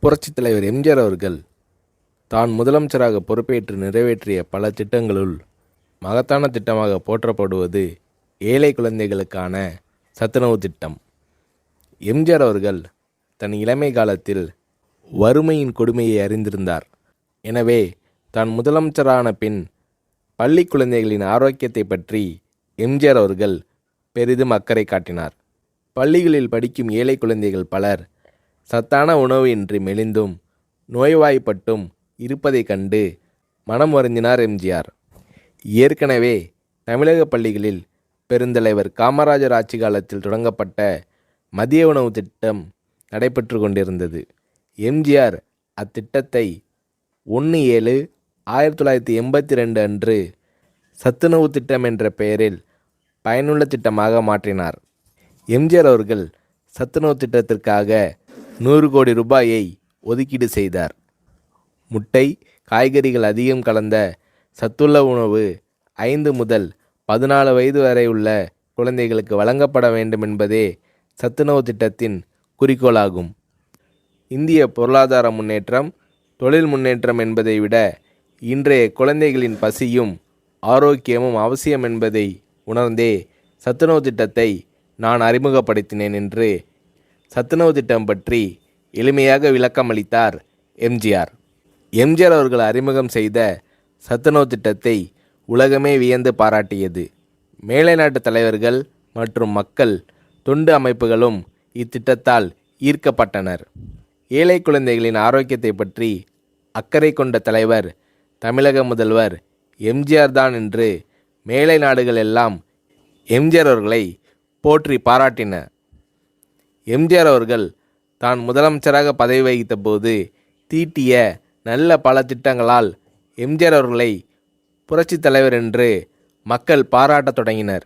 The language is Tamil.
புரட்சித் தலைவர் எம்ஜிஆர் அவர்கள் தான் முதலமைச்சராக பொறுப்பேற்று நிறைவேற்றிய பல திட்டங்களுள் மகத்தான திட்டமாக போற்றப்படுவது ஏழை குழந்தைகளுக்கான சத்துணவு திட்டம். எம்ஜிஆர் அவர்கள் தன் இளமை காலத்தில் வறுமையின் கொடுமையை அறிந்திருந்தார். எனவே தான் முதலமைச்சரான பின் பள்ளி குழந்தைகளின் ஆரோக்கியத்தை பற்றி எம்ஜிஆர் அவர்கள் பெரிதும் அக்கறை காட்டினார். பள்ளிகளில் படிக்கும் ஏழை குழந்தைகள் பலர் சத்தான உணவு இன்றி மெலிந்தும் நோய்வாய்ப்பட்டும் இருப்பதைக் கண்டு மனம் வருந்தினார் எம்ஜிஆர். ஏற்கனவே தமிழக பள்ளிகளில் பெருந்தலைவர் காமராஜர் ஆட்சி காலத்தில் தொடங்கப்பட்ட மதிய உணவு திட்டம் நடைபெற்று கொண்டிருந்தது. எம்ஜிஆர் அத்திட்டத்தை 1/7/1982 அன்று சத்துணவு திட்டம் என்ற பெயரில் பயனுள்ள திட்டமாக மாற்றினார். எம்ஜிஆர் அவர்கள் சத்துணவு திட்டத்திற்காக 100 கோடி ரூபாயை ஒதுக்கீடு செய்தார். முட்டை, காய்கறிகள் அதிகம் கலந்த சத்துள்ள உணவு 5 முதல் 14 வயது வரை உள்ள குழந்தைகளுக்கு வழங்கப்பட வேண்டும் என்பதே சத்துணவு திட்டத்தின் குறிக்கோளாகும். இந்திய பொருளாதார முன்னேற்றம், தொழில் முன்னேற்றம் என்பதை விட இன்றைய குழந்தைகளின் பசியும் ஆரோக்கியமும் அவசியம் என்பதை உணர்ந்தே சத்துணவு திட்டத்தை நான் அறிமுகப்படுத்தினேன் என்று சத்துணவு திட்டம் பற்றி எளிமையாக விளக்கமளித்தார் எம்ஜிஆர். எம்ஜிஆர் அவர்கள் அறிமுகம் செய்த சத்துணவு திட்டத்தை உலகமே வியந்து பாராட்டியது. மேலை நாட்டு தலைவர்கள் மற்றும் மக்கள் தொண்டு அமைப்புகளும் இத்திட்டத்தால் ஈர்க்கப்பட்டனர். ஏழை குழந்தைகளின் ஆரோக்கியத்தை பற்றி அக்கறை கொண்ட தலைவர் தமிழக முதல்வர் எம்ஜிஆர் தான் என்று மேலை நாடுகள் எல்லாம் எம்ஜிஆர் அவர்களை போற்றி பாராட்டின. எம்ஜிஆர் அவர்கள் தான் முதலமைச்சராக பதவி வகித்த போது தீட்டிய நல்ல பல திட்டங்களால் எம்ஜிஆர் அவர்களை புரட்சித் தலைவர் என்று மக்கள் பாராட்டத் தொடங்கினர்.